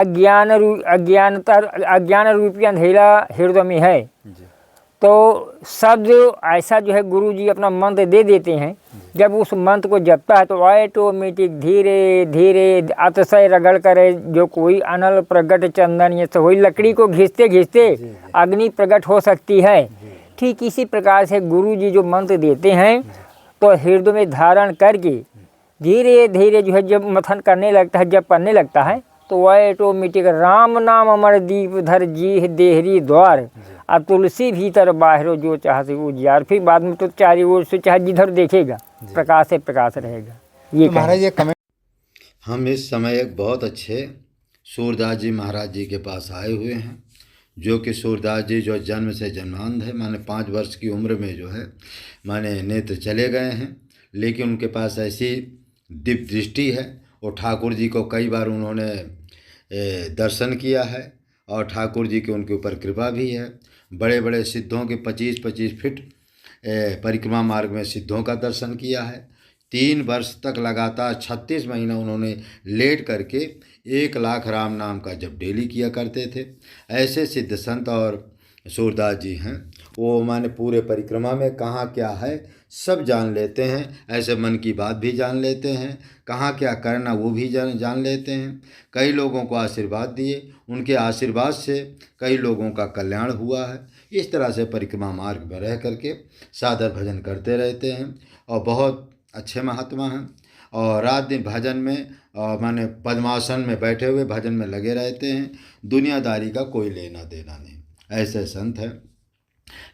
अज्ञान रूपी अंधेरा हृदय में है जी। तो सब ऐसा जो है गुरु जी अपना मंत्र दे देते हैं। जब उस मंत्र को जपता है तो ऑटोमेटिक धीरे धीरे अतिशय रगड़ करे जो कोई अनल प्रगट चंदन ये तो वही लकड़ी को घिसते घिसते अग्नि प्रकट हो सकती है। ठीक इसी प्रकार से गुरु जी जो मंत्र देते हैं तो हृदय में धारण करके धीरे धीरे जो है जब मथन करने लगता है, जब पढ़ने लगता है तो ऑटोमेटिक राम नाम अमर दीप धर जी देहरी द्वार और तुलसी भीतर बाहरो जो चाहते उजियार। फिर बाद में तो चारों ओर से चाहे जिधर देखेगा प्रकाश से प्रकाश रहेगा। ये तो महाराज ये कमेंट हम इस समय एक बहुत अच्छे सूरदास जी महाराज जी के पास आए हुए हैं, जो कि सूरदास जी जो जन्म से जन्मांध है, माने 5 वर्ष की उम्र में जो है माने नेत्र चले गए हैं, लेकिन उनके पास ऐसी दिव्य दृष्टि है और ठाकुर जी को कई बार उन्होंने दर्शन किया है और ठाकुर जी की उनके ऊपर कृपा भी है। बड़े बड़े सिद्धों के 25-25 फीट परिक्रमा मार्ग में सिद्धों का दर्शन किया है। 3 वर्ष तक लगातार 36 महीना उन्होंने लेट करके 1 लाख राम नाम का जप डेली किया करते थे। ऐसे सिद्ध संत और सूरदास जी हैं, वो माने पूरे परिक्रमा में कहाँ क्या है सब जान लेते हैं। ऐसे मन की बात भी जान लेते हैं, कहाँ क्या करना वो भी जान लेते हैं। कई लोगों को आशीर्वाद दिए, उनके आशीर्वाद से कई लोगों का कल्याण हुआ है। इस तरह से परिक्रमा मार्ग में रह करके सादर भजन करते रहते हैं और बहुत अच्छे महात्मा हैं और रात दिन भजन में और माने पद्मासन में बैठे हुए भजन में लगे रहते हैं। दुनियादारी का कोई लेना देना नहीं, ऐसे संत हैं।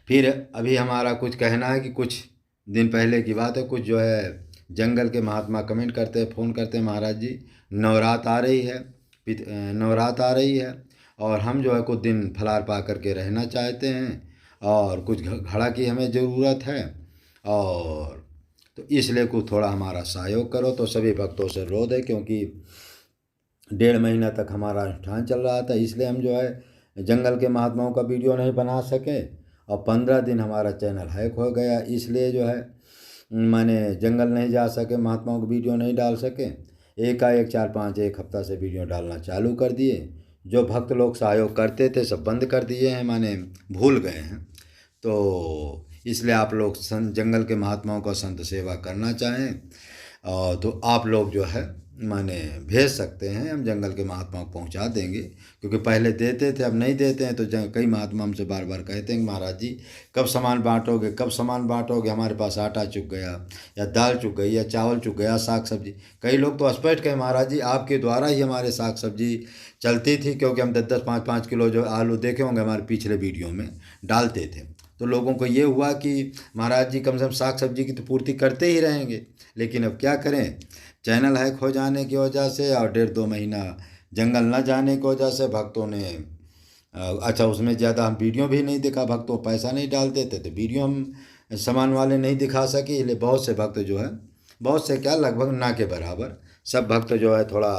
फिर अभी हमारा कुछ कहना है कि कुछ दिन पहले की बात है, कुछ जो है जंगल के महात्मा कमेंट करते हैं, फ़ोन करते हैं, महाराज जी नवरात आ रही है, नवरात आ रही है और हम जो है कुछ दिन फलार पा करके रहना चाहते हैं और कुछ घड़ा की हमें ज़रूरत है और तो इसलिए कुछ थोड़ा हमारा सहयोग करो। तो सभी भक्तों से रोध है, क्योंकि 1.5 महीना तक हमारा अनुष्ठान चल रहा था, इसलिए हम जो है जंगल के महात्माओं का वीडियो नहीं बना सके और 15 दिन हमारा चैनल हैक हो गया, इसलिए जो है माने जंगल नहीं जा सके, महात्माओं का वीडियो नहीं डाल सके। एकाएक 4-5 एक हफ्ता से वीडियो डालना चालू कर दिए। जो भक्त लोग सहयोग करते थे सब बंद कर दिए हैं, माने भूल गए हैं। तो इसलिए आप लोग जंगल के महात्माओं का संत सेवा करना चाहें और तो आप लोग जो है माने भेज सकते हैं, हम जंगल के महात्माओं को पहुंचा देंगे। क्योंकि पहले देते थे, अब नहीं देते हैं। तो कई महात्मा हमसे बार बार कहते हैं कि महाराज जी कब सामान बांटोगे, कब सामान बांटोगे, हमारे पास आटा चुक गया या दाल चुक गई या चावल चुक गया, साग सब्जी। कई लोग तो स्पष्ट कहे महाराज जी आपके द्वारा ही हमारे साग सब्जी चलती थी, क्योंकि हम 10-10 5-5 किलो जो आलू देखे होंगे हमारे पिछले वीडियो में डालते थे। तो लोगों को ये हुआ कि महाराज जी कम से कम साग सब्जी की तो पूर्ति करते ही रहेंगे। लेकिन अब क्या करें, चैनल हैक हो जाने की वजह से और 1.5-2 महीना जंगल न जाने की वजह से भक्तों ने अच्छा उसमें ज़्यादा हम वीडियो भी नहीं दिखा, भक्तों पैसा नहीं डाल देते तो वीडियो हम सामान वाले नहीं दिखा सके। इसलिए बहुत से भक्त जो है, बहुत से क्या लगभग ना के बराबर सब भक्त जो है थोड़ा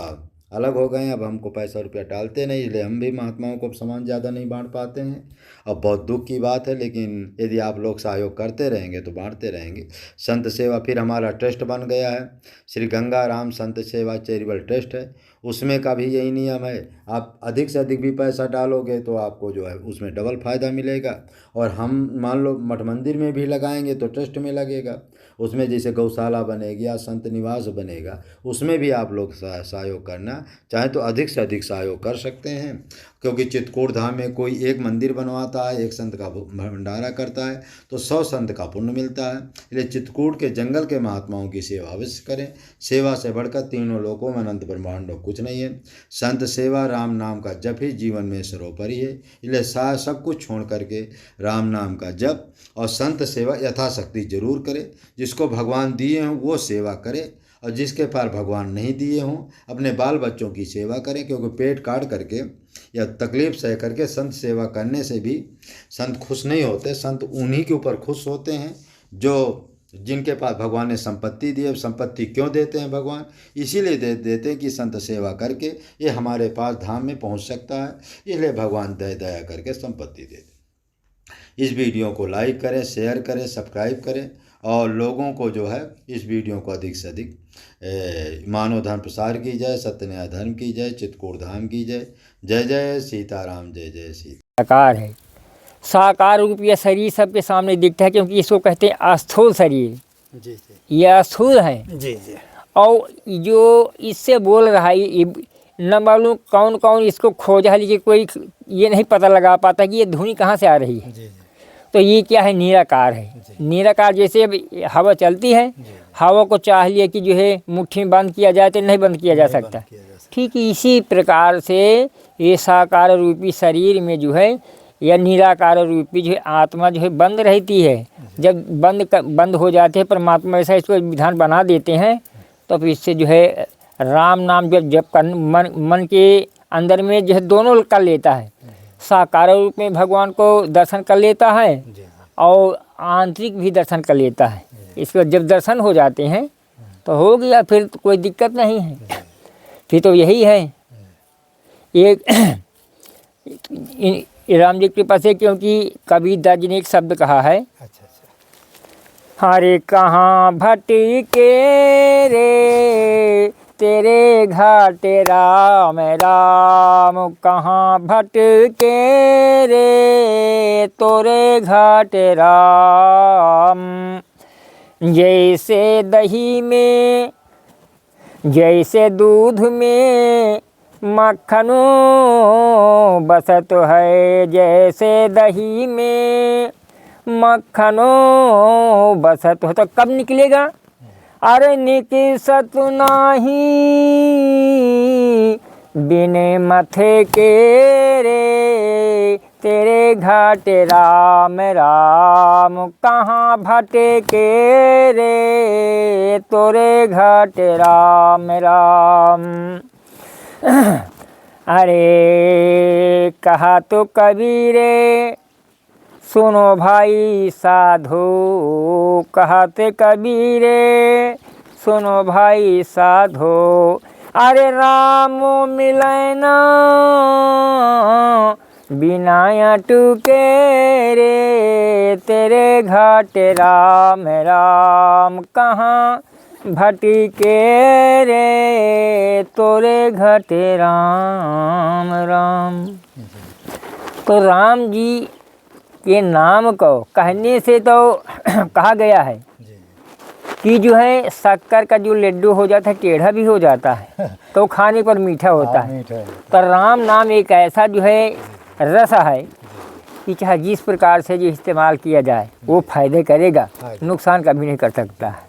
अलग हो गए हैं। अब हमको पैसा रुपया डालते नहीं, इसलिए हम भी महात्माओं को सामान ज़्यादा नहीं बांट पाते हैं। अब बहुत दुख की बात है, लेकिन यदि आप लोग सहयोग करते रहेंगे तो बांटते रहेंगे। संत सेवा फिर हमारा ट्रस्ट बन गया है, श्री गंगा राम संत सेवा चैरिटेबल ट्रस्ट है। उसमें का भी यही नियम है, आप अधिक से अधिक भी पैसा डालोगे तो आपको जो है उसमें डबल फ़ायदा मिलेगा। और हम मान लो मठ मंदिर में भी लगाएंगे तो ट्रस्ट में लगेगा, उसमें जैसे गौशाला बनेगी या संत निवास बनेगा, उसमें भी आप लोग सहयोग करना चाहे तो अधिक से अधिक सहयोग कर सकते हैं। क्योंकि चित्रकूट धाम में कोई एक मंदिर बनवाता है, एक संत का भंडारा करता है तो 100 संत का पुण्य मिलता है। इसलिए चित्रकूट के जंगल के महात्माओं की सेवा अवश्य करें। सेवा से बढ़कर तीनों लोकों में अनंत ब्रह्मांडों कुछ नहीं है। संत सेवा राम नाम का जप ही जीवन में सर्वोपरि है। इसलिए सब कुछ छोड़ करके राम नाम का जप और संत सेवा यथाशक्ति जरूर करे। जिसको भगवान दिए हों वो सेवा करे और जिसके पास भगवान नहीं दिए हों अपने बाल बच्चों की सेवा करें। क्योंकि पेट काट करके या तकलीफ सह करके संत सेवा करने से भी संत खुश नहीं होते। संत उन्हीं के ऊपर खुश होते हैं जो जिनके पास भगवान ने संपत्ति दी है। संपत्ति क्यों देते हैं भगवान? इसीलिए देते हैं कि संत सेवा करके ये हमारे पास धाम में पहुंच सकता है। इसलिए भगवान दया करके संपत्ति देते। इस वीडियो को लाइक करें, शेयर करें, सब्सक्राइब करें और लोगों को जो है इस वीडियो को अधिक से अधिक मानव धर्म प्रसार की जाए, सत्य न्याय धर्म की जाए, चित्रकूट धाम की जाए। जय जय सीताराम, जय जय सीता। साकार है, साकार रूप यह शरीर सबके सामने दिखता है, क्योंकि इसको कहते हैं अस्थूल शरीर। जी जी यह अस्थूल है। जी जी और जो इससे बोल रहा है ये न मालूम कौन कौन इसको खोजा है, लेकिन कोई ये नहीं पता लगा पाता कि ये ध्वनि कहाँ से आ रही है। जी जी तो ये क्या है, निराकार है। निराकार जैसे अब हवा चलती है, हवा को चाह लिया कि जो है मुट्ठी में बंद किया जाए तो नहीं बंद किया जा सकता। ठीक इसी प्रकार से ये साकार रूपी शरीर में जो है या निराकार रूपी जो है आत्मा जो है बंद रहती है। जब बंद हो जाते हैं, परमात्मा ऐसा इसको विधान बना देते हैं, तो फिर इससे जो है राम नाम जब मन के अंदर में जो है दोनों कर लेता है। साकार रूप में भगवान को दर्शन कर लेता है और आंतरिक भी दर्शन कर लेता है। इसको जब दर्शन हो जाते हैं तो हो गया, फिर तो कोई दिक्कत नहीं है। फिर तो यही है एक राम जी की कृपा से, क्योंकि कबीरदास जी ने एक शब्द कहा है, अच्छा अच्छा। हरे कहाँ भटके रे तेरे घाटे राम राम, कहाँ भटके रे तोरे घाटे राम। जैसे दही में जैसे दूध में मक्खनो बसत है, जैसे दही में मक्खनो बसत हो। तो कब निकलेगा? अरे निकसत नाही बिने मथे के रे तेरे घाटे राम राम, कहाँ भटे के रे तोरे घाटे राम राम। अरे कहा तो कबीरे सुनो भाई साधो, कहते कबीरे सुनो भाई साधो। अरे राम मिलना बिना टूके रे तेरे घाटे राम राम, कहाँ भटके रे तोरे घाटे राम राम। तो राम जी के नाम को कहने से तो कहा गया है कि जो है शक्कर का जो लड्डू हो जाता है टेढ़ा भी हो जाता है, तो खाने पर मीठा होता है। तो राम नाम एक ऐसा जो है रस है कि चाहे जिस प्रकार से जो इस्तेमाल किया जाए वो फायदे करेगा, नुकसान कभी नहीं कर सकता है।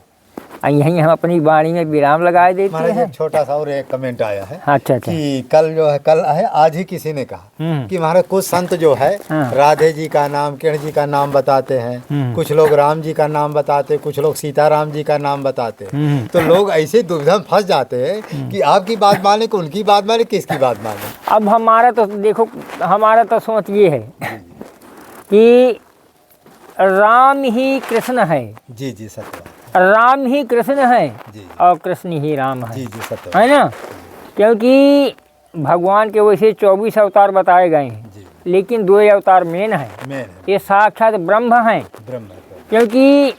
यहीं हम अपनी वाणी में विराम लगा देते हैं। छोटा सा और एक कमेंट आया है। अच्छा अच्छा। कि कल है आज ही किसी ने कहा कि महाराज कुछ संत जो है राधे जी का नाम, कृष्ण जी का नाम बताते हैं, कुछ लोग राम जी का नाम बताते, कुछ लोग सीताराम जी का नाम बताते। तो लोग ऐसे दुविधा में फंस जाते हैं कि आपकी बात माने कि उनकी बात माने, किसकी बात माने। अब हमारा तो देखो, हमारा तो सोच ये है कि राम ही कृष्ण है। जी जी सत्य। राम ही कृष्ण है और कृष्ण ही राम है। जी जी सत्य है ना। क्योंकि भगवान के वैसे 24 अवतार बताए गए हैं, लेकिन 2 अवतार मेन है। ये साक्षात ब्रह्म हैं। क्योंकि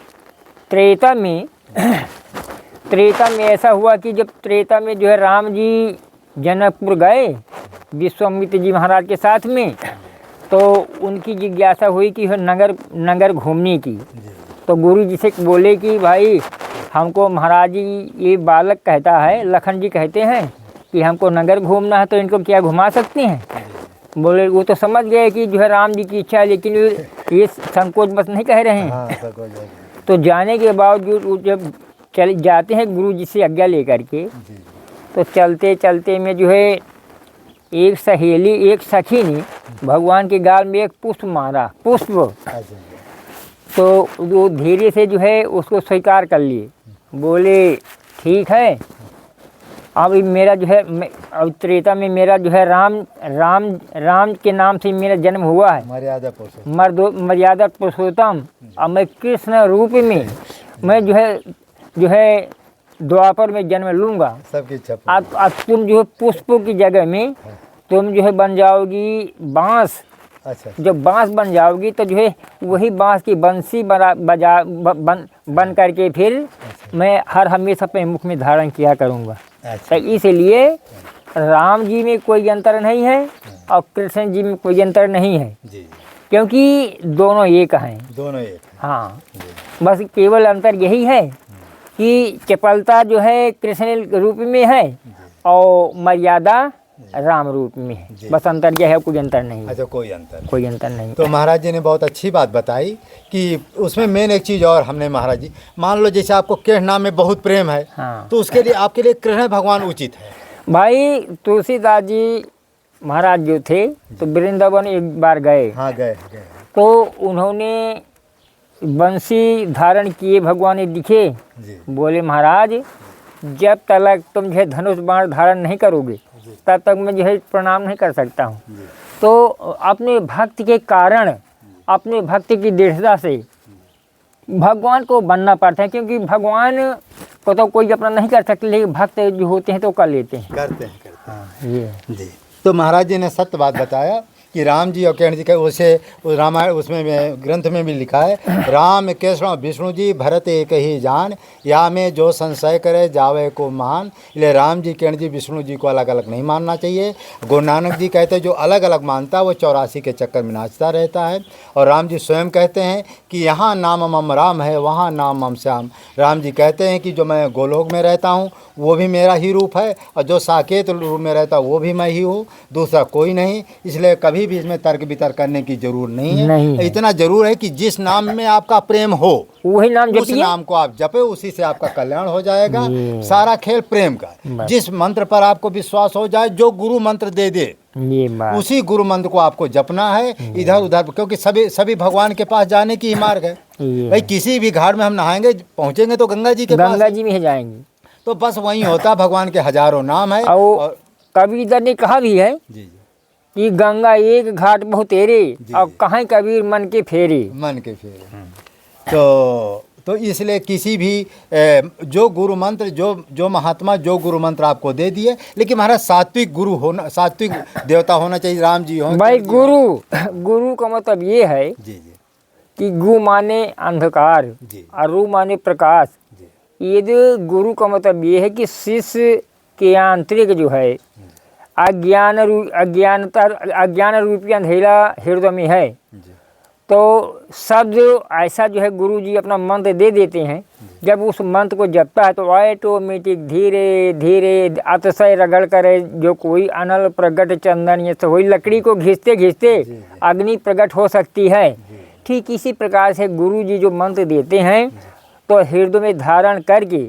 त्रेता में ऐसा हुआ कि जब त्रेता में जो है राम जी जनकपुर गए विश्वामित्र जी महाराज के साथ में, तो उनकी जिज्ञासा हुई कि नगर घूमने की। तो गुरु जी से बोले कि भाई हमको महाराज जी ये बालक कहता है, लखन जी कहते हैं कि हमको नगर घूमना है, तो इनको क्या घुमा सकते हैं? बोले वो तो समझ गए कि जो है राम जी की इच्छा है, लेकिन ये संकोच बस नहीं कह रहे हैं। तो जाने के बावजूद जब चल जाते हैं गुरु जी से आज्ञा लेकर के, तो चलते चलते में जो है एक सखी ने भगवान के गाल में एक पुष्प मारा, पुष्प। तो वो धीरे से जो है उसको स्वीकार कर लिए। बोले ठीक है, अब मेरा जो है अब त्रेता में मेरा जो है राम के नाम से मेरा जन्म हुआ है, मर्यादा पुरुषोत्तम। अब मैं कृष्ण रूप में मैं जो है द्वापर में जन्म लूँगा। सबकी इच्छा। अब तुम जो है पुष्पों की जगह में तुम जो है बन जाओगी बांस, अच्छा जब बांस बन जाओगी तो जो है वही बांस की बंसी बन करके फिर मैं हर हमेशा अपने मुख में धारण किया करूँगा। तो अच्छा इसलिए राम जी में कोई अंतर नहीं है और कृष्ण जी में कोई अंतर नहीं है, जी, क्योंकि दोनों एक हैं। दोनों एक हैं। हाँ, जी, बस केवल अंतर यही है कि चपलता जो है कृष्ण रूप में है और मर्यादा राम रूप में है। जी। बस अंतर यह है, कोई अंतर नहीं है, अच्छा कोई अंतर नहीं। कोई अंतर नहीं। तो महाराज जी ने बहुत अच्छी बात बताई कि उसमें मेन एक चीज़ और हमने महाराज जी, मान लो जैसे आपको कृष्ण नाम में बहुत प्रेम है, हाँ तो उसके लिए आपके लिए कृष्ण भगवान उचित है। भाई, तुलसीदास जी महाराज जो थे तो वृंदावन एक बार गए, हाँ गए गए। तो उन्होंने बंसी धारण किए, भगवान ने दिखे, जी बोले महाराज जब तक तुम जो है धनुष बाण धारण नहीं करोगे तब तक मैं जो है प्रणाम नहीं कर सकता हूँ। जी तो अपने भक्ति के कारण, अपने भक्ति की दृढ़ता से भगवान को बनना पड़ता है, क्योंकि भगवान को तो कोई अपना नहीं कर सकते, लेकिन भक्त जो होते हैं तो कर लेते हैं। करते हैं। हाँ ये जी, तो महाराज जी ने सत्य बात बताया कि राम जी और कृष्ण जी का उसे उस रामायण उसमें ग्रंथ में भी लिखा है, राम कृष्ण विष्णु जी भरत एक ही जान, या में जो संशय करे जावे को मान। इसलिए राम जी कृष्ण जी विष्णु जी को अलग अलग नहीं मानना चाहिए। गुरु नानक जी कहते हैं जो अलग अलग मानता है वो 84 के चक्कर में नाचता रहता है। और राम जी स्वयं कहते हैं कि यहाँ नाम मम राम है, वहाँ नाम मम श्याम। राम जी कहते हैं कि जो मैं गोलोक में रहता हूँ वो भी मेरा ही रूप है, और जो साकेत रूप में रहता वो भी मैं ही हूँ, दूसरा कोई नहीं। इसलिए कभी भी इसमें तर्क वितर्क करने की जरूर नहीं है। नहीं है। इतना जरूर है कि जिस नाम में आपका प्रेम हो वही नाम उस जपिए। नाम को आप जपे, उसी से आपका कल्याण हो जाएगा। ये। सारा खेल प्रेम का। बस। जिस मंत्र पर आपको विश्वास हो जाए, जो गुरु मंत्र दे दे ये बात उसी गुरु मंत्र को आपको जपना है, इधर उधर, क्योंकि सभी भगवान के पास जाने की ही मार्ग है। ये भाई किसी भी घाट में हम नहाएंगे पहुंचेंगे तो गंगा जी के पास, गंगा जी में ही जाएंगे। तो बस वही होता। भगवान के हजारों नाम है। और कबीर ने कहा भी है जी जी, कि गंगा एक घाट बहु तेरे, जी, और जी। कहाँ कबीर मन के फेरे। मन के फेरे। तो इसलिए किसी भी जो गुरु मंत्र, जो महात्मा जो गुरु मंत्र आपको दे दिए, लेकिन हमारा सात्विक गुरु होना, सात्विक देवता होना चाहिए। राम जी हो भाई गुरु का मतलब ये है जी जी कि गु माने अंधकार जी और रू माने प्रकाश। जी ये गुरु का मतलब ये है कि शिष्य के आंतरिक जो है अज्ञान रूपी अंधेरा हृदय में है, जी तो शब्द ऐसा जो है गुरु जी अपना मंत्र दे देते हैं। जब उस मंत्र को जपता है तो ऑटोमेटिक धीरे धीरे अतिशय रगड़ करे जो कोई अनल प्रगट चंदन, ये तो वही लकड़ी को घिसते घिसते अग्नि प्रकट हो सकती है। ठीक इसी प्रकार से गुरु जी जो मंत्र देते हैं तो हृदय में धारण करके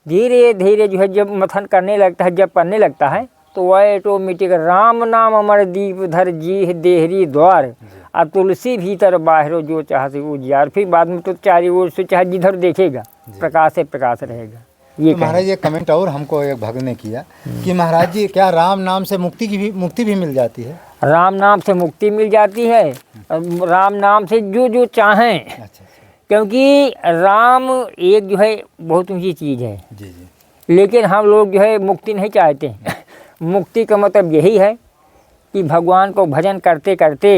धीरे धीरे जो है जब मथन करने लगता है, जब पढ़ने लगता है, तो ऑटोमेटिक राम नाम अमर दीप धर जी देहरी द्वार, और तुलसी भीतर बाहरो जो चाहे उजियार। फिर बाद में तो चारों ओर से चाहे जिधर देखेगा प्रकाश से प्रकाश रहेगा। ये तो महाराज ये कमेंट और हमको एक भक्त ने किया कि महाराज जी क्या राम नाम से मुक्ति भी मिल जाती है? राम नाम से मुक्ति मिल जाती है, राम नाम से जो चाहें, अच्छा क्योंकि राम एक जो है बहुत ऊंची चीज़ है। जी जी लेकिन हम लोग जो है मुक्ति नहीं चाहते। मुक्ति का मतलब यही है कि भगवान को भजन करते करते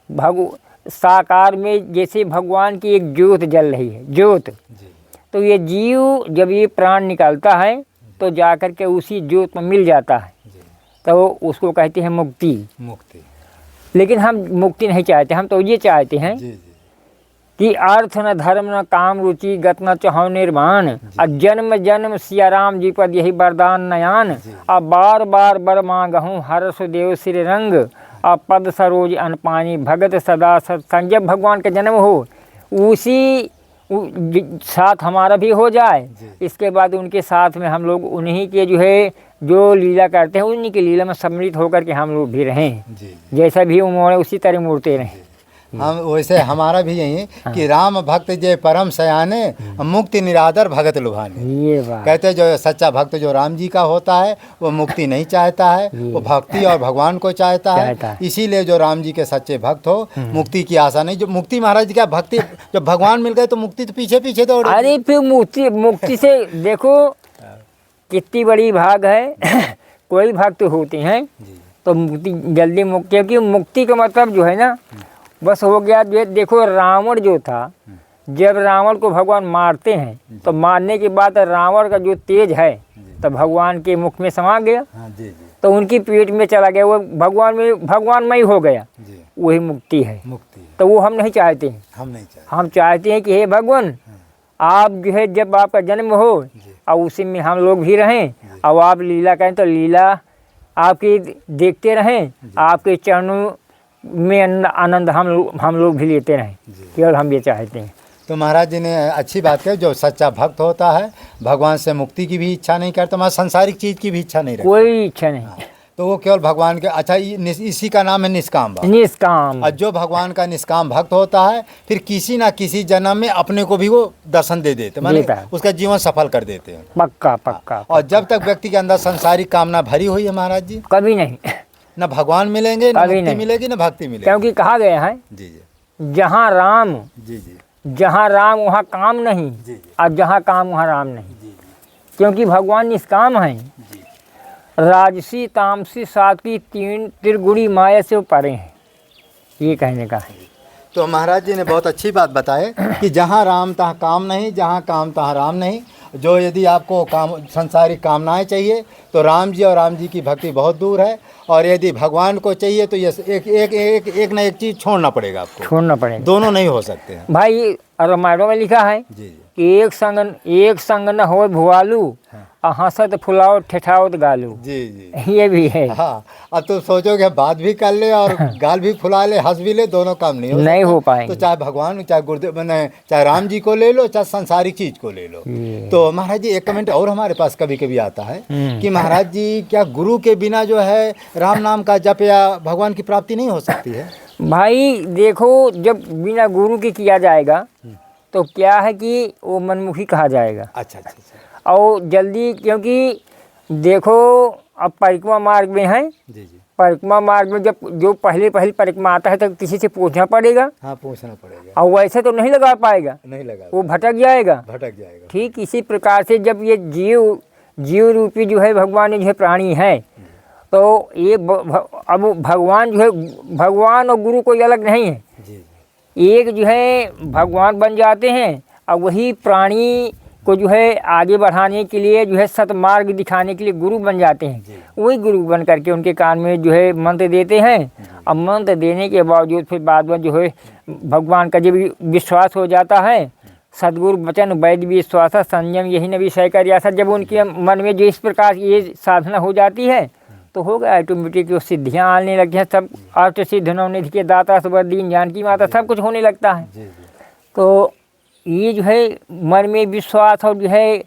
साकार में जैसे भगवान की एक ज्योत जल रही है, ज्योत, जी तो ये जीव जब ये प्राण निकालता है तो जाकर के उसी ज्योत में मिल जाता है, जी तो उसको कहते हैं मुक्ति। मुक्ति। लेकिन हम मुक्ति नहीं चाहते, हम तो ये चाहते हैं जी जी कि अर्थ न धर्म न काम रुचि गत न चाहो निर्माण, और जन्म जन्म सिया राम जी पद यही वरदान नयान, और बार बार बर मांगहूँ हर सुदेव श्री रंग, और पद सरोज अनपानी भगत सदा सत्संग। जब भगवान का जन्म हो उसी साथ हमारा भी हो जाए, इसके बाद उनके साथ में हम लोग उन्हीं के जो है जो लीला करते हैं उन्हीं की लीला में सम्मिलित होकर के हम लोग भी रहें। जी जैसा भी उमोड़े उसी तरह मुड़ते रहें। हम वैसे हमारा भी यही है कि राम भक्त जय परम सयाने, मुक्ति निरादर भगत लुभाने। ये बात कहते जो सच्चा भक्त जो राम जी का होता है वो मुक्ति नहीं चाहता है, वो भक्ति और भगवान को चाहता है। इसीलिए जो राम जी के सच्चे भक्त हो मुक्ति की आशा नहीं। जो मुक्ति महाराज जी का भक्ति, जब भगवान मिल गए तो मुक्ति तो पीछे पीछे दौड़े। अरे फिर मुक्ति से देखो कितनी बड़ी भाग है। कोई भक्त होते हैं तो मुक्ति जल्दी मुक्ति, क्योंकि मुक्ति का मतलब जो है ना बस हो गया। देखो रावण जो था, जब रावण को भगवान मारते हैं तो मारने के बाद रावण का जो तेज है तो भगवान के मुख में समा गया, तो उनकी पेट में चला गया, वो भगवानमय हो गया, वही मुक्ति है। तो वो हम नहीं चाहते हैं, हम चाहते हैं कि हे भगवान आप जो है जब आपका जन्म हो और उसी में हम लोग भी रहें, और आप लीला करें तो लीला आपकी देखते रहें, आपके चरणों में आनंद हम लोग भी लेते रहें, केवल हम ये चाहते हैं। तो महाराज जी ने अच्छी बात कही, जो सच्चा भक्त होता है भगवान से मुक्ति की भी इच्छा नहीं करता, मतलब सांसारिक चीज़ की भी इच्छा नहीं रखता, कोई इच्छा नहीं। तो वो केवल भगवान के, अच्छा इसी का नाम है निष्काम भक्त। निष्काम, और जो भगवान का निष्काम भक्त होता है फिर किसी ना किसी जन्म में अपने को भी वो दर्शन दे देते, मतलब उसका जीवन सफल कर देते हैं। पक्का पक्का। और जब तक व्यक्ति के अंदर संसारिक कामना भरी हुई है महाराज जी, कभी नहीं, न भगवान मिलेंगे, न मुक्ति मिलेगी, न भक्ति मिलेगी। क्योंकि कहा गया है जी जहाँ राम, जहाँ राम वहाँ काम नहीं, और जहाँ काम वहाँ राम नहीं। क्योंकि भगवान निष्काम हैं, राजसी तामसी सात्विकी तीन त्रिगुणी माया से वो परे हैं, ये कहने का है। तो महाराज जी ने बहुत अच्छी बात बताए कि जहाँ राम तहाँ काम नहीं, जहाँ काम तहाँ राम नहीं। जो यदि आपको संसारिक कामनाएं चाहिए तो राम जी और राम जी की भक्ति बहुत दूर है, और यदि भगवान को चाहिए तो ये एक ना एक चीज़ छोड़ना पड़ेगा, आपको छोड़ना पड़ेगा, दोनों नहीं हो सकते हैं। भाई रामायणों में लिखा है कि एक संग न हो भुआलू, हंसत फुलाओ ठेठाओ गालू। ये भी है। हाँ, अब तो सोचोगे बात भी कर ले और गाल भी फुला ले, हंस भी ले, दोनों काम नहीं हो पाएंगे। तो चाहे भगवान, चाहे गुरुदेव, चाहे राम जी को ले लो, चाहे सांसारिक चीज को ले लो। तो महाराज जी एक कमेंट और हमारे पास कभी कभी आता है कि महाराज जी क्या गुरु के बिना जो है राम नाम का जप या भगवान की प्राप्ति नहीं हो सकती है? भाई देखो, जब बिना गुरु के किया जाएगा तो क्या है कि वो मनमुखी कहा जाएगा। अच्छा। और जल्दी, क्योंकि देखो अब परिक्रमा मार्ग में है, परिक्रमा मार्ग में जब जो पहले परिक्रमा आता है तो किसी से पूछना पड़ेगा। हाँ, पूछना पड़ेगा, और वैसे तो नहीं लगा पाएगा, वो भटक जाएगा। ठीक इसी प्रकार से जब ये जीव रूपी जो है भगवान जो है प्राणी है, तो ये अब भगवान जो है, भगवान और गुरु कोई अलग नहीं है, एक जो है भगवान बन जाते हैं, और वही प्राणी को जो है आगे बढ़ाने के लिए जो है सतमार्ग दिखाने के लिए गुरु बन जाते हैं। वही गुरु बन करके उनके कान में जो है मंत्र देते हैं, और मंत्र देने के बावजूद फिर बाद में जो है भगवान का जब विश्वास हो जाता है, सदगुरु वचन वैद्य विश्वास संयम यही न विषय का रियासत, जब उनके मन में जो इस प्रकार की ये साधना हो जाती है तो हो गया ऑटोमेटिक, जो सिद्धियाँ आने लगती हैं, सब अष्ट सिद्ध नवनिधि के दाता सब दीन जानकी माता, सब कुछ होने लगता है। तो ये जो है मन में विश्वास और जो है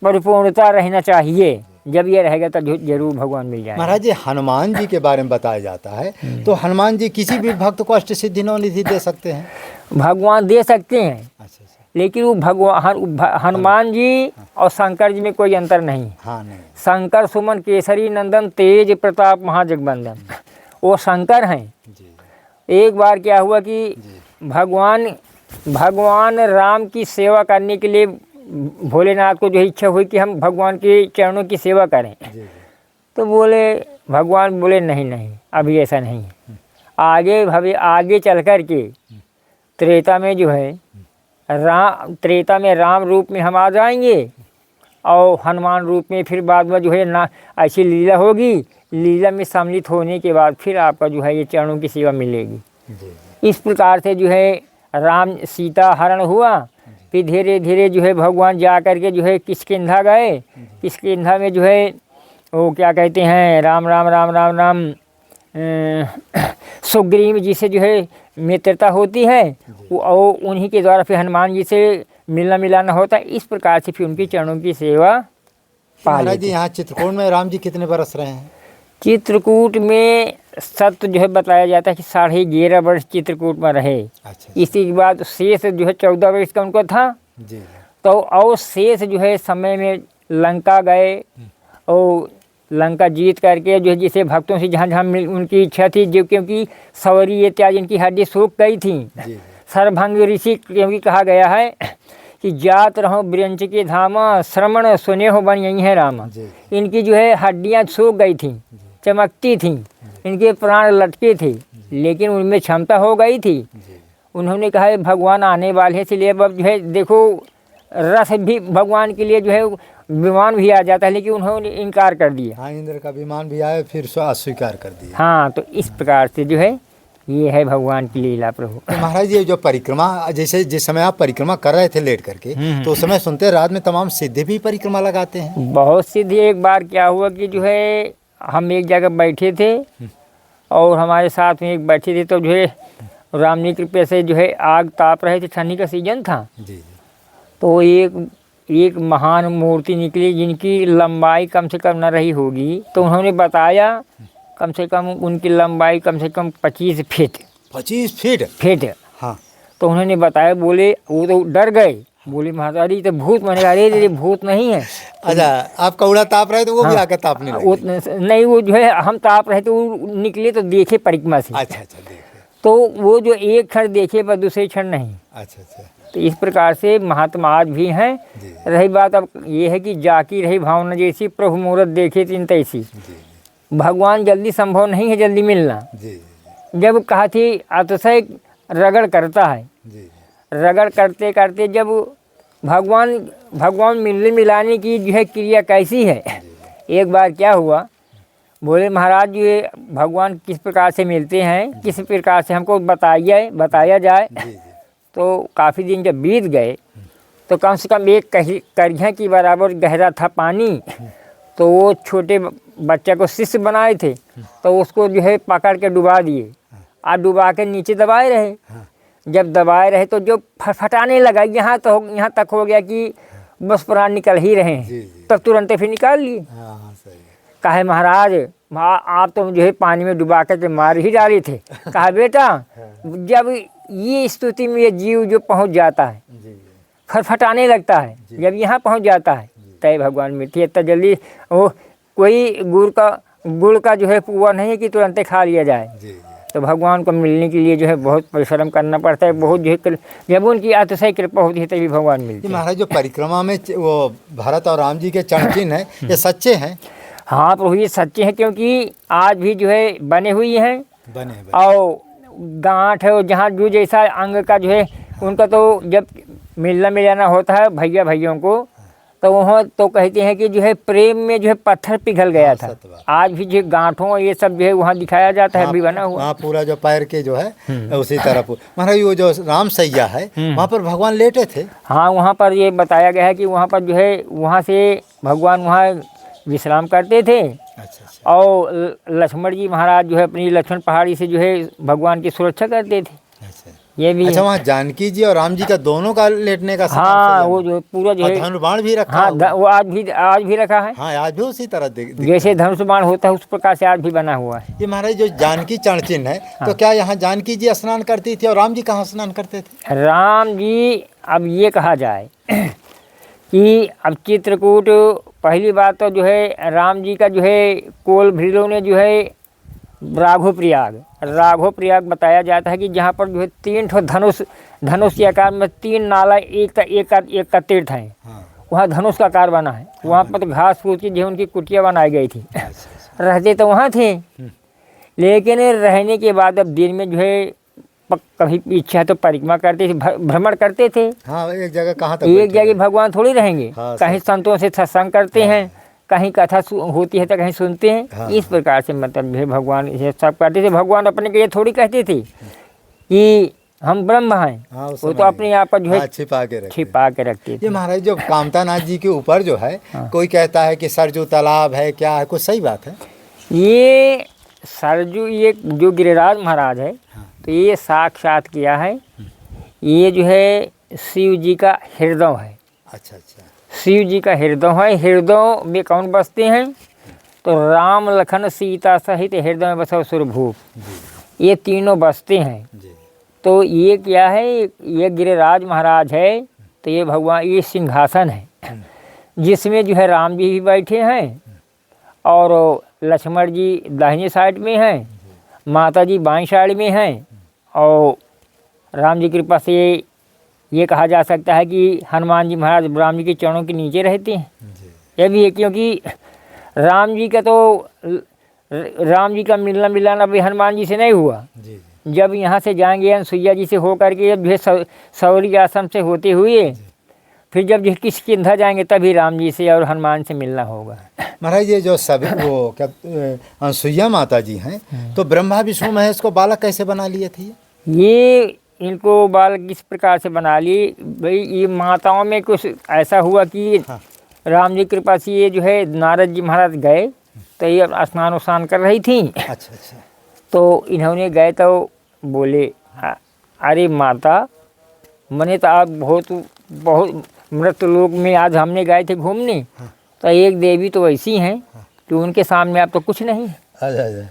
परिपूर्णता रहना चाहिए, जब ये रहेगा तो जरूर भगवान मिल जाएगा। महाराज जी हनुमान जी के बारे में बताया जाता है, तो हनुमान जी किसी भी भक्त को अष्ट सिद्धि नवनिधि दे सकते हैं? भगवान दे सकते हैं। अच्छा। लेकिन वो भगवान हनुमान जी और शंकर जी में कोई अंतर नहीं। हाँ, नहीं। शंकर सुमन केसरी नंदन तेज प्रताप महाजगबंदन, वो शंकर हैं। एक बार क्या हुआ कि भगवान राम की सेवा करने के लिए भोलेनाथ को जो इच्छा हुई कि हम भगवान के चरणों की सेवा करें, तो भगवान बोले नहीं अभी ऐसा नहीं है, आगे चल कर के त्रेता में जो है त्रेता में राम रूप में हम आ जाएंगे, और हनुमान रूप में फिर बाद में जो है ना ऐसी लीला होगी, लीला में सम्मिलित होने के बाद फिर आपका जो है ये चरणों की सेवा मिलेगी। इस प्रकार से जो है राम सीता हरण हुआ, फिर धीरे धीरे जो है भगवान जा कर के जो है किष्किंधा गए, किष्किंधा में जो है वो क्या कहते हैं राम राम राम राम राम सुग्रीव जी से जो है मित्रता होती है, और उन्हीं के द्वारा फिर हनुमान जी से मिलना मिलाना होता है। इस प्रकार से फिर उनकी चरणों की सेवा महाराज जी यहाँ चित्रकूट में राम जी कितने बरस रहे हैं? चित्रकूट में सत्य जो है बताया जाता है कि 11.5 वर्ष चित्रकूट में रहे। अच्छा। इसी के बाद शेष जो है 14 वर्ष का उनको था। जी। तो और शेष जो है समय में लंका गए, और लंका जीत करके जो है जिसे भक्तों से जहाँ जहाँ उनकी इच्छा थी, जो क्योंकि सवरी इत्यादि इनकी हड्डी सूख गई थी, सर्वभंग ऋषि क्योंकि कहा गया है कि जात रहो ब्रंच के धामा, श्रवण सुने हो बन यही है रामा। इनकी जो है हड्डियाँ सूख गई थी, चमकती थी, इनके प्राण लटके थे, लेकिन उनमें क्षमता हो गई थी। उन्होंने कहा है भगवान आने वाले हैं, इसलिए अब जो है देखो रथ भी भगवान के लिए जो है विमान भी आ जाता है, लेकिन उन्होंने इनकार कर दिया। हाँ, इंद्र का विमान भी आया फिर अस्वीकार कर दिया। हाँ, तो इस प्रकार से जो है ये है भगवान की लीला प्रभु। तो महाराज ये जो परिक्रमा, जैसे जिस समय आप परिक्रमा कर रहे थे लेट करके, तो उस समय सुनते रात में तमाम सिद्धि भी परिक्रमा लगाते हैं। बहुत सिद्धि। एक बार क्या हुआ कि जो है हम एक जगह बैठे थे और हमारे साथ में एक बैठे थे, तो जो है राम जी कृपा से जो है आग ताप रहे थे, ठंडी का सीजन था। जी। तो एक महान मूर्ति निकली जिनकी लंबाई कम से कम न रही होगी, तो उन्होंने बताया कम से कम उनकी लंबाई कम से कम 25 फीट। 25 फीट? फीट। हाँ। तो उन्होंने बताया, बोले वो तो डर गए, बोले महाराज तो भूत। मैंने कहा अरे भूत नहीं है। अच्छा, आप कौड़ा ताप रहे तो वो भी आकर तापने लगे? नहीं, वो जो है हम ताप रहे तो वो निकले तो देखे परिक्रमा से। अच्छा, देखे। तो वो जो एक क्षण देखे पर दूसरे क्षण नहीं। अच्छा। तो इस प्रकार से महात्मा आज भी हैं। रही बात अब ये है कि जाकी रही भावना जैसी, प्रभु मूरत देखे तीन तैसी। भगवान जल्दी संभव नहीं है जल्दी मिलना। जब कहा थी अतिशय रगड़ करता है, रगड़ करते करते जब भगवान मिलने मिलाने की जो है क्रिया कैसी है। एक बार क्या हुआ, बोले महाराज ये भगवान किस प्रकार से मिलते हैं, किस प्रकार से हमको बताया जाए। तो काफ़ी दिन जब बीत गए तो कम से कम एक करिया की बराबर गहरा था पानी। तो वो छोटे बच्चे को शिष्य बनाए थे, तो उसको जो है पकड़ के डुबा दिए और डुबा के नीचे दबाए रहे। जब दबाए रहे तो जो फटफटाने लगा, यहाँ तक हो गया कि बस प्राण निकल ही रहे हैं, तब तुरंत फिर निकाल लिए। कहा महाराज आप तो जो है पानी में डुबा कर मार ही डाले थे। कहा बेटा जब ये स्तुति में ये जीव जो पहुँच जाता है, फटफटाने लगता है, जब यहाँ पहुँच जाता है तय भगवान मिलती है। इतना जल्दी वो कोई गुड़ का जो है पुआ नहीं है कि तुरंत खा लिया जाए। तो भगवान को मिलने के लिए जो है बहुत परिश्रम करना पड़ता है, बहुत जो है जब उनकी अतिशय कृपा होती है तभी भगवान मिलते हैं। महाराज जो परिक्रमा में वो भरत और राम जी के चरण चिन्ह हैं, ये सच्चे हैं? हाँ प्रभु ये सच्चे हैं, क्योंकि आज भी जो है बने हुई हैं। बने और गांठ है जहाँ जो जैसा अंग का जो है उनका, तो जब मिलना मिलाना होता है भैया को, तो वहाँ तो कहते हैं कि जो है प्रेम में जो है पत्थर पिघल गया था। आज भी जो गांठों ये सब जो है वहाँ दिखाया जाता है, अभी बना हुआ। हाँ, पूरा जो पैर के जो है उसी तरह। महाराज वो जो राम सैया है वहाँ पर भगवान लेटे थे? हाँ, वहाँ पर ये बताया गया है कि वहाँ पर जो है वहाँ से भगवान वहाँ विश्राम करते थे। अच्छा। और लक्ष्मण जी महाराज जो है अपनी लक्ष्मण पहाड़ी से जो है भगवान की सुरक्षा करते थे। ये भी अच्छा, वहाँ जानकी जी और राम जी का दोनों का लेटने का? हाँ, वो जो पूरा जो है धनुष बाण भी रखा। हाँ, वो आज भी रखा है। हाँ, आज भी उसी तरह जैसे धनुष बाण होता है उस प्रकार से आज भी बना हुआ है। ये महाराज जो जानकी चरण चिन्ह है, तो क्या यहाँ जानकी जी स्नान करती थी और राम जी कहाँ स्नान करते थे? राम जी अब ये कहा जाए कि अब चित्रकूट, पहली बात तो जो है राम जी का जो है कोल भीलों ने जो है राघव प्रयाग बताया जाता है कि जहाँ पर जो है 3 ठो धनुष के आकार में 3 नाला एक का तीर्थ है। वहाँ धनुष का आकार बना है। वहाँ पर तो घास फूस की जो उनकी कुटिया बनाई गई थी। रहते तो वहाँ थे, लेकिन रहने के बाद अब दिन में जो है कभी इच्छा तो परिक्रमा करते थे, भ्रमण करते थे। हाँ, एक जगह कहाँ तक? एक जगह भगवान थोड़ी रहेंगे। कहीं संतों से सत्संग करते हैं, कहीं कथा होती है तो कहीं सुनते हैं। इस प्रकार से मतलब है भगवान ये सब करते थे। भगवान अपने के ये थोड़ी कहते थे कि हम ब्रह्म हैं। वो तो अपने आप पर जो है छिपा के रखते थे। ये महाराज जो कामतानाथ जी के ऊपर जो है, कोई कहता है कि सरजू तालाब है, क्या है, कुछ सही बात है? ये सरजू ये जो गिरिराज महाराज है, तो ये साक्षात किया है। ये जो है शिव जी का हृदय है। अच्छा। शिव जी का हृदय है। हृदय में कौन बसते हैं? तो राम लखन सीता सहित हृदय में बसो सुरभूप, ये तीनों बसते हैं। तो ये क्या है? ये गिरिराज महाराज है। तो ये भगवान, ये सिंहासन है जिसमें जो है राम जी भी बैठे हैं और लक्ष्मण जी दाहिने साइड में हैं, माता जी बाईं साइड में हैं। और राम जी की कृपा से ये कहा जा सकता है कि हनुमान जी महाराज राम जी के चरणों के नीचे रहते हैं। यह भी है क्योंकि राम जी का तो राम जी का मिलना मिलाना अभी हनुमान जी से नहीं हुआ। जी जब यहाँ से जाएंगे अनसुईया जी से होकर के जब जो सौरी आश्रम से होते हुए फिर जब जो किष्किंधा जाएंगे तभी राम जी से और हनुमान से मिलना होगा। महाराज ये जो सभी वो क्या अनसुईया माता जी हैं तो ब्रह्मा विष्णु महेश को बालक कैसे बना लिए थे? ये इनको बालक किस प्रकार से बना लिए भाई, ये माताओं में कुछ ऐसा हुआ कि राम जी कृपा से ये जो है नारद जी महाराज गए तो ये स्नान उस्नान कर रही थी। अच्छा अच्छा। तो इन्होंने गए तो बोले अरे माता मने तो आप बहुत मृत लोक में आज हमने गए थे घूमने तो एक देवी तो ऐसी हैं कि उनके सामने आप तो कुछ नहीं। अच्छा।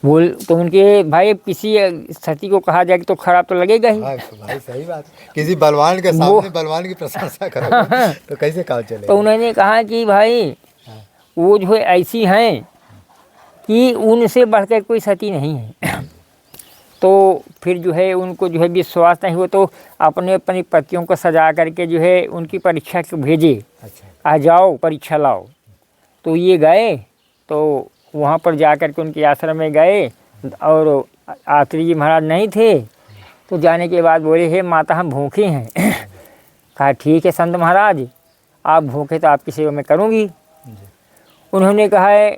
बोल तो उनके भाई किसी सती को कहा जाए तो खराब तो लगेगा ही। भाई सही बात, किसी बलवान के सामने बलवान की प्रशंसा करोगे तो कैसे काम चलेगा? तो उन्होंने कहा कि भाई वो जो है ऐसी हैं कि उनसे बढ़कर कोई सती नहीं है। तो फिर जो है उनको जो है विश्वास नहीं हुआ तो अपने अपनी पतियों को सजा करके जो है उनकी परीक्षा को भेजे। अच्छा। आ जाओ परीक्षा लाओ। तो ये गए तो वहाँ पर जा कर के उनके आश्रम में गए और आत्री जी महाराज नहीं थे। तो जाने के बाद बोले हे माता हम भूखे हैं। कहा ठीक है संत महाराज आप भूखे तो आपकी सेवा में करूँगी। उन्होंने कहा है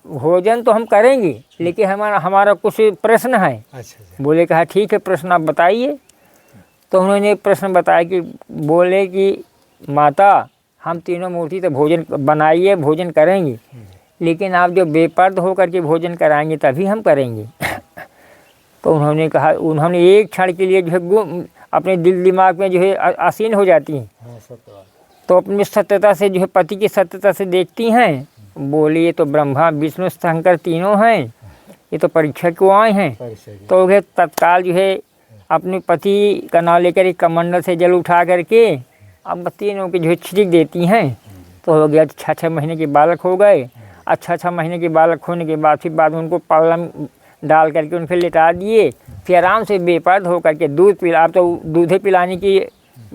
भोजन तो हम करेंगे लेकिन हमारा कुछ प्रश्न है। अच्छा। बोले कहा ठीक है प्रश्न आप बताइए। तो उन्होंने प्रश्न बताया कि बोले कि माता हम तीनों मूर्ति तो भोजन बनाइए भोजन करेंगे लेकिन आप जो बेपर्द होकर के भोजन कराएंगे तभी हम करेंगे। तो उन्होंने कहा उन्होंने एक क्षण के लिए जो है अपने दिल दिमाग में जो है आसीन हो जाती हैं तो अपनी सत्यता से जो है पति की सत्यता से देखती हैं। बोली ये तो ब्रह्मा विष्णु शंकर तीनों हैं ये तो परीक्षा को आए हैं। तो वह तत्काल जो है अपने पति का नाम लेकर एक कमंडल से जल उठा करके अब तीनों की जो है छिड़क देती हैं। तो हो गया 6 महीने के बालक हो गए। 6 महीने के बालक होने के बाद फिर बाद उनको पाला डाल करके उन फिर लिटा दिए। फिर आराम से बेपर्द होकर के दूध पिला अब तो दूधे पिलाने की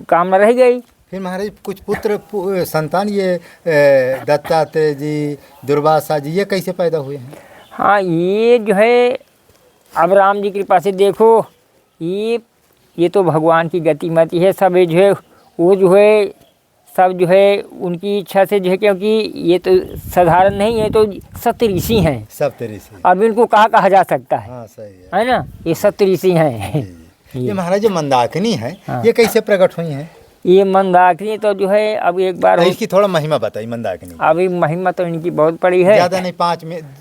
कामना रह गई। फिर महाराज कुछ पुत्र संतान ये दत्तात्रेय जी दुर्वासा जी ये कैसे पैदा हुए हैं? हाँ ये जो है अब राम जी की कृपा से देखो ये तो भगवान की गतिमति है। सब ये जो है वो जो है सब जो है उनकी इच्छा से जो है क्योंकि ये तो साधारण नहीं है तो सत्य ऋषि हैं। सत्य ऋषि अब इनको कहा जा सकता है। हाँ सही है ना ये सत्य ऋषि हैं। ये महाराज जो मंदाकिनी है हाँ। ये कैसे प्रकट हुई हैं? ये मंदाकिनी तो जो है अब एक बार इसकी थोड़ा महिमा बताइए मंदाकिनी। अभी महिमा तो इनकी बहुत बड़ी है। ज़्यादा नहीं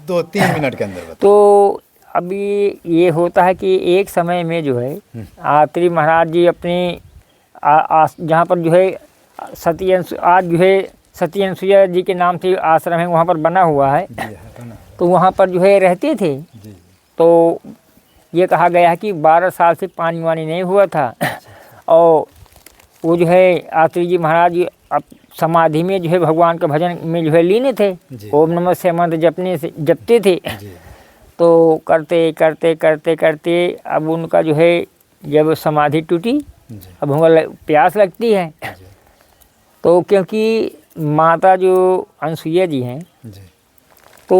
2-3 मिनट के अंदर बताइए। तो अभी ये होता है कि एक समय में जो है आत्री महाराज जी अपने जहाँ पर जो है आज जो है सती अनसुईया जी के नाम से आश्रम है वहाँ पर बना हुआ है। तो वहाँ पर जो है रहते थे। तो ये कहा गया है कि 12 साल से पानी वानी नहीं हुआ था और वो जो है आत्री जी महाराज अब समाधि में जो है भगवान के भजन में जो है लीन थे। ओम नमः शिवाय मंत्र जपते थे। तो करते करते करते करते अब उनका जो है जब समाधि टूटी अब उनको प्यास लगती है। तो क्योंकि माता जो अनसुईया जी हैं तो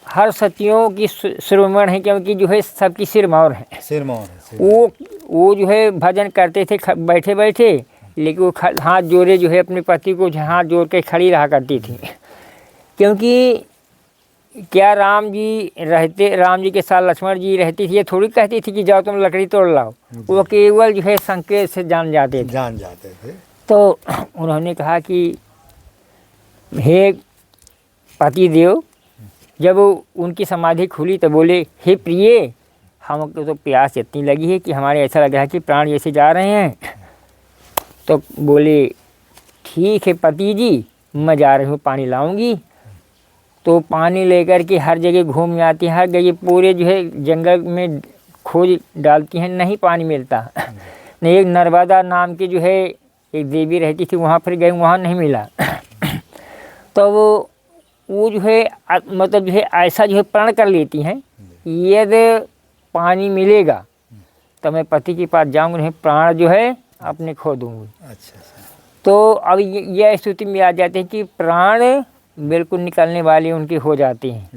हर सतियों की शिरोमण है क्योंकि जो है सबकी सिरमौर है। वो जो है भजन करते थे बैठे बैठे लेकिन वो हाथ जोड़े जो है अपने पति को हाथ जोड़ के खड़ी रहा करती थी। क्योंकि क्या राम जी के साथ लक्ष्मण जी रहती थी ये थोड़ी कहती थी कि जाओ तुम लकड़ी तोड़ लाओ। वो केवल जो है संकेत से जान जाते थे। तो उन्होंने कहा कि हे पति देव जब उनकी समाधि खुली तो बोले हे प्रिय हमको तो प्यास इतनी लगी है कि हमारे ऐसा लग रहा है कि प्राण जैसे जा रहे हैं। तो बोले ठीक है पति जी मैं जा रही हूँ पानी लाऊंगी। तो पानी लेकर के हर जगह घूम जाती हैं हर जगह पूरे जो है जंगल में खोज डालती हैं नहीं पानी मिलता। नहीं एक नर्मदा नाम की जो है एक देवी रहती थी वहाँ पर गए वहाँ नहीं मिला। तो वो जो है मतलब जो है ऐसा जो है प्रण कर लेती हैं यदि पानी मिलेगा तो मैं पति के पास जाऊँगी नहीं प्राण जो है अपने खो दूँगी। अच्छा। तो अब यह स्थिति में आ जाते हैं कि प्राण बिल्कुल निकलने वाली उनकी हो जाती हैं।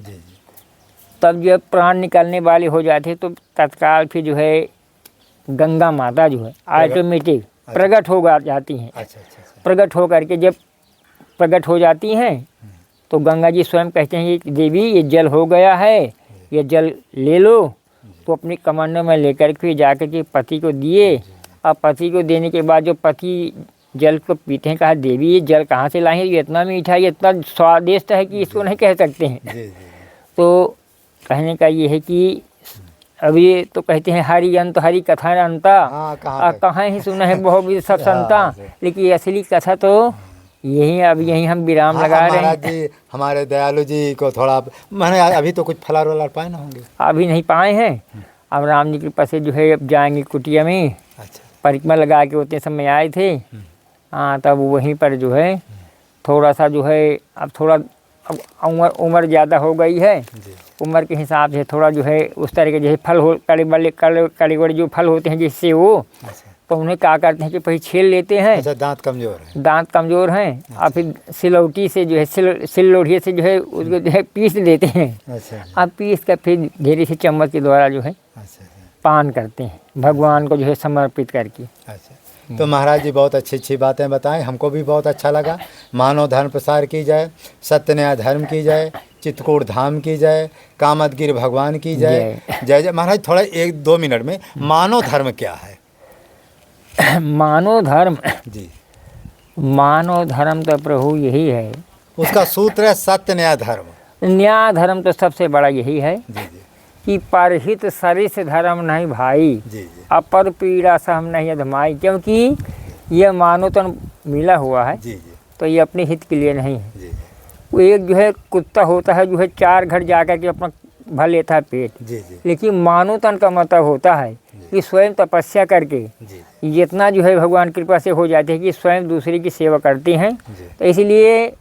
तब जब प्राण निकलने वाले हो जाते तो तत्काल फिर जो है गंगा माता जो है ऑटोमेटिक प्रकट हो जाती हैं। अच्छा अच्छा अच्छा। प्रकट हो करके जब प्रकट हो जाती हैं तो गंगा जी स्वयं कहते हैं कि देवी ये जल हो गया है, ये जल ले लो। तो अपनी कमंडल में लेकर के जाकर के पति को दिए। अब पति को देने के बाद जो पति जल को पीते हैं, कहा देवी ये जल कहाँ से लाए हैं, ये इतना मीठा है, ये इतना स्वादिष्ट है कि इसको नहीं कह सकते हैं। जी जी। तो कहने का ये है कि अभी तो कहते हैं हरि अंत हरि कथा अंता, हाँ, कहाँ ही सुना है बहुत भी सब संता, लेकिन असली कथा तो यही अब यही हम विराम लगा रहे हैं। महाराज जी हमारे दयालु जी को थोड़ा मैंने अभी तो कुछ फलार वलार पाए ना होंगे? अभी नहीं पाए हैं। अब राम जी के पास से जो है अब जाएंगे कुटिया में। अच्छा। परिक्रमा लगा के उतने समय आए थे। हाँ, तब वहीं पर जो है थोड़ा सा जो है अब थोड़ा अब उम्र ज़्यादा हो गई है। उम्र के हिसाब से थोड़ा जो है उस तरह के जैसे फल हो कड़े बड़े जो फल होते हैं जिससे वो, तो उन्हें क्या करते हैं कि पहले छील लेते हैं। अच्छा, दांत कमज़ोर है? दांत कमज़ोर हैं और फिर सिलौटी से जो है सिल लोढ़िए से जो है उसको जो है पीस देते हैं। अच्छा। अब पीस कर फिर धीरे से चम्मच के द्वारा जो है पान करते हैं भगवान को जो है समर्पित करके। अच्छा। तो महाराज जी बहुत अच्छी अच्छी बातें बताएं, हमको भी बहुत अच्छा लगा। मानव धर्म प्रसार की जाए, सत्य न्याय धर्म की जाए, चित्रकूट धाम की जाए, कामदगिरि भगवान की जाए। जय जय। महाराज थोड़ा 1-2 मिनट में मानव धर्म क्या है? मानव धर्म जी, मानव धर्म तो प्रभु यही है, उसका सूत्र है सत्य न्याय धर्म। न्याय धर्म तो सबसे बड़ा यही है जी जी कि परहित सरिस धर्म नहीं भाई, जी जी अपर पीड़ा सहम नहीं अधमाई। क्योंकि यह मानव तन मिला हुआ है जी जी तो ये अपने हित के लिए नहीं है। जी वो एक जो है कुत्ता होता है जो है 4 घर जा कर के अपना भर लेता है पेट, जी जी लेकिन मानव तन का मतलब होता है कि स्वयं तपस्या करके जी जितना जो है भगवान कृपा से हो जाते हैं कि स्वयं दूसरे की सेवा करते हैं। जी। तो इसलिए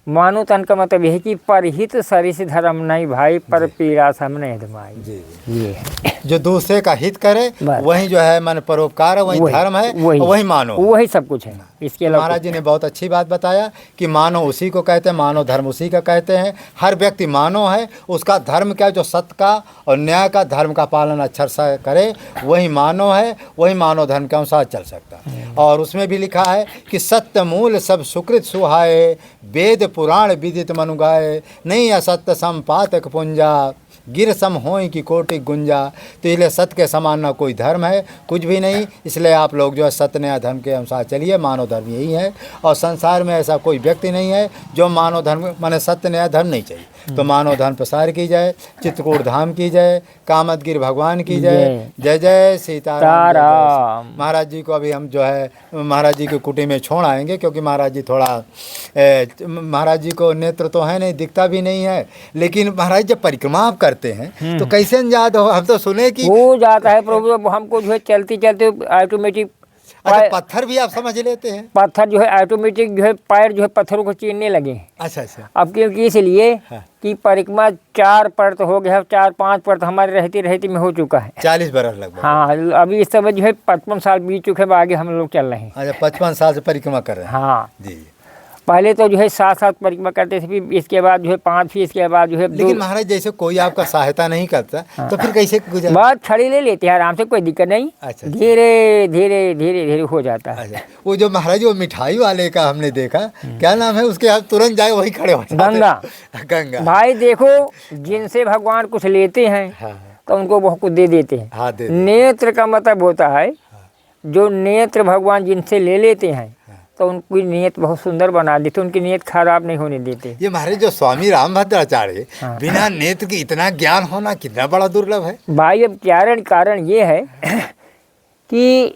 मानव तन का मतलब यह है कि परहित सरिस धर्म नहीं भाई, पर पीड़ा सम नहीं धमाई। जी जी। ये है जो दूसरे का हित करे बस। वही जो है मन परोपकार है, वही धर्म है, वही मानव है। वही सब कुछ है। इसके अलावा महाराज जी ने बहुत अच्छी बात बताया कि मानव उसी को कहते हैं, मानव धर्म उसी का कहते हैं। हर व्यक्ति मानव है, उसका धर्म क्या है, जो सत्य का और न्याय का धर्म का पालन अच्छा से करे वही मानव है, वही मानव धर्म के अनुसार चल सकता है। और उसमें भी लिखा है कि सत्य मूल सब सुकृत सुहाए, वेद पुराण विदित मनु गाए, नहीं असत्य संपातक पुंजा, गिर सम होई की कोटि गुंजा। तो इसलिए सत्य के समान ना कोई धर्म है, कुछ भी नहीं। इसलिए आप लोग जो है सत्य न्याय धर्म के अनुसार चलिए, मानव धर्म यही है। और संसार में ऐसा कोई व्यक्ति नहीं है जो मानव धर्म माने सत्य न्याय धर्म नहीं चाहिए। तो मानव धर्म प्रसार की जाए, चित्रकूट धाम की जाए, कामदगिरि भगवान की जाए। जय जय सीताराम। महाराज जी को अभी हम जो है महाराज जी की कुटी में छोड़ आएंगे, क्योंकि महाराज जी थोड़ा महाराज जी को नेत्र तो है नहीं, दिखता भी नहीं है, लेकिन महाराज जब परिक्रमा आप करते हैं तो कैसे अंजाद हो? हम तो सुने कि हो जाता है प्रभु, हमको जो है चलते चलते ऑटोमेटिक अच्छा पत्थर भी आप समझ लेते हैं? पत्थर जो है ऑटोमेटिक जो है पैर जो है पत्थरों को चीरने लगे। अच्छा अच्छा। अब क्योंकि इसलिए कि परिक्रमा 4 परत हो गया, 4-5 परत हमारे रहते रहते में हो चुका है। 40 बरस लगभग। हाँ, अभी इस समय जो है 55 साल बीत चुके हैं, आगे हम लोग चल रहे हैं। अच्छा, 55 साल से परिक्रमा कर रहे हैं? हाँ जी। पहले तो जो है 7 परिक्रमा करते थे, फिर इसके बाद जो है 5, फिर इसके बाद जो है 2। लेकिन महाराज जैसे कोई आपका सहायता नहीं करता तो फिर कैसे गुजर? बहुत छड़ी ले लेते हैं आराम से, कोई दिक्कत नहीं। अच्छा। धीरे धीरे धीरे धीरे हो जाता है। अच्छा, वो जो महाराज वो मिठाई वाले का हमने देखा, क्या नाम है उसके? आप तुरंत जाए वहीं खड़े हो जाते। गंगा। गंगा भाई देखो, जिनसे भगवान कुछ लेते हैं तो उनको बहुत कुछ दे देते हैं। हाँ, दे। नेत्र का मतलब होता है जो नेत्र भगवान जिनसे ले लेते हैं तो उनकी नीयत बहुत सुंदर बना देते, उनकी नीयत खराब नहीं होने देते। ये महाराज जो स्वामी रामभद्राचार्य बिना नेत्र की इतना ज्ञान होना कितना बड़ा दुर्लभ है भाई। अब कारण ये है कि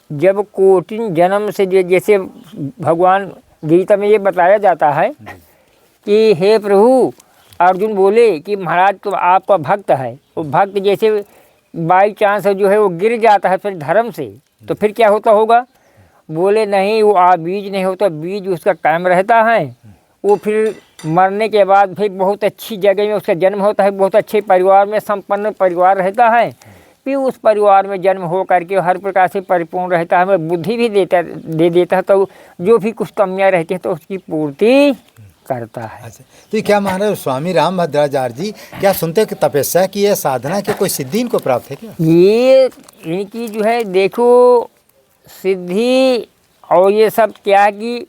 जब कोटिन जन्म से जैसे भगवान गीता में ये बताया जाता है कि हे प्रभु, अर्जुन बोले कि महाराज तो आपका भक्त है, वो भक्त जैसे बाई चांस जो है वो गिर जाता है फिर धर्म से, तो फिर क्या होता होगा? बोले नहीं, वो बीज नहीं होता, बीज उसका कायम रहता है। वो फिर मरने के बाद फिर बहुत अच्छी जगह में उसका जन्म होता है, बहुत अच्छे परिवार में, संपन्न परिवार रहता है। फिर उस परिवार में जन्म हो करके हर प्रकार से परिपूर्ण रहता है, बुद्धि भी दे देता है। तो जो भी कुछ कमियाँ रहती हैं तो उसकी पूर्ति करता है। अच्छा, तो क्या महाराज स्वामी रामभद्राचार्य जी क्या सुनते कि तपस्या की है, साधना की कोई सिद्धि इनको प्राप्त है क्या? ये इनकी जो है देखो सिद्धि और ये सब क्या कि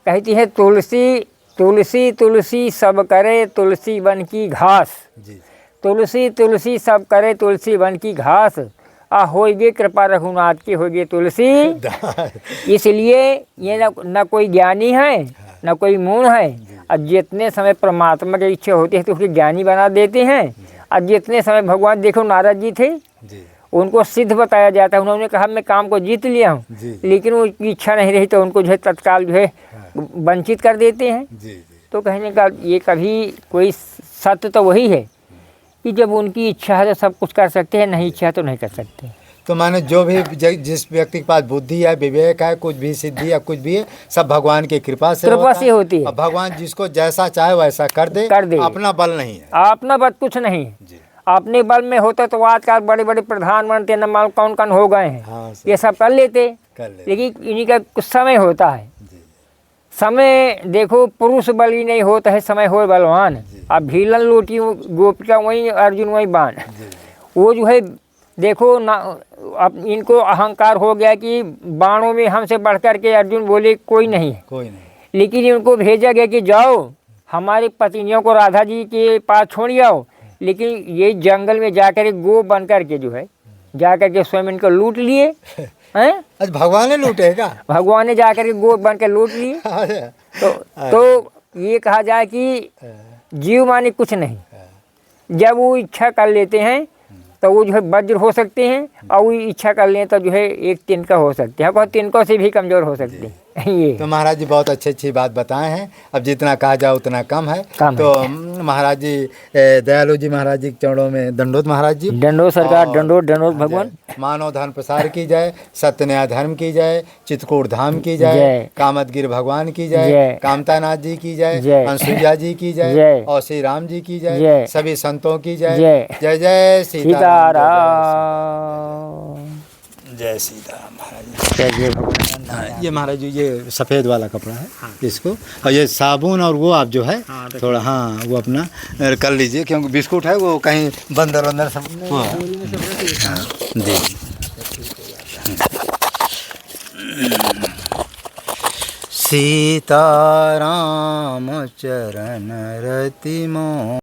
कहती है तुलसी तुलसी तुलसी सब करे तुलसी वन की घास, जी तुलसी तुलसी सब करे तुलसी वन की घास, आ होइगे कृपा रघुनाथ की होइगे तुलसी। इसलिए ये न कोई ज्ञानी है न कोई मूढ़ है, और जितने समय परमात्मा की इच्छा होती है तो उसके ज्ञानी बना देते हैं, और जितने समय भगवान देखो नारद जी थे जी उनको सिद्ध बताया जाता है, उन्होंने कहा मैं काम को जीत लिया हूँ, लेकिन उनकी इच्छा नहीं रही तो उनको जो है तत्काल जो है वंचित कर देते हैं। जी तो कहने का ये कभी कोई सत्य तो वही है कि जब उनकी इच्छा है तो सब कुछ कर सकते हैं, नहीं इच्छा तो नहीं कर सकते। तो माने जो भी जिस व्यक्ति के पास बुद्धि है, विवेक है, कुछ भी सिद्धि या कुछ भी है, सब भगवान की कृपा से होती है। और भगवान जिसको जैसा चाहे वैसा कर दे। अपना बल नहीं है, अपना बल कुछ नहीं है। अपने बल में होता तो आजकल बड़े बड़े प्रधानमंत्री न माल कौन कौन हो गए हैं। हाँ, ये सब कर लेते लेकिन इन्हीं का कुछ समय होता है। समय देखो पुरुष बल ही नहीं होता है, समय हो बलवान। अब भीलन लोटी गोपिका वही अर्जुन वही बाण। वो जो है देखो ना, अब इनको अहंकार हो गया कि बाणों में हमसे बढ़ कर के अर्जुन बोले कोई नहीं है, कोई नहीं। लेकिन उनको भेजा गया कि जाओ हमारी पत्नियों को राधा जी के पास छोड़ आओ, लेकिन ये जंगल में जाकर गो बन कर के जो है जाकर के स्वयं इनको लूट लिए हैं। अच्छा, भगवान ने लूटेगा? भगवान ने जाकर के गो बन के लूट लिए। तो ये कहा जाए कि जीव माने कुछ नहीं, जब वो इच्छा कर लेते हैं तो वो जो है वज्र हो सकते हैं, और वो इच्छा कर लें तो जो है एक तिनका हो सकते हैं, और तिनकों से भी कमज़ोर हो सकते हैं। ये तो महाराज जी बहुत अच्छी बात बताए हैं। अब जितना कहा जाए उतना कम है। तो महाराज जी दयालु जी महाराज जी के चरणों में दंडोत महाराज जी। दंडोत सरकार, दंडोत दंडोत भगवान। मानव धर्म प्रसार की जाए, सत्य न्याय धर्म की जाए, चित्रकूट धाम की जाए, कामतगिर भगवान की जाए, कामतानाथ जी की जाए, अंशुजा जी की जाए, और श्री राम जी की जाए, सभी संतों की जाए। जय जय सीताराम, जय सीताराम महाराज। जय भगवान। ये महाराज जी ये सफ़ेद वाला कपड़ा है, इसको और ये साबुन और वो आप जो है थोड़ा वो अपना कर लीजिए, क्योंकि बिस्कुट है वो कहीं बंदर वंदर सब जी। सीताराम चरण रति मों।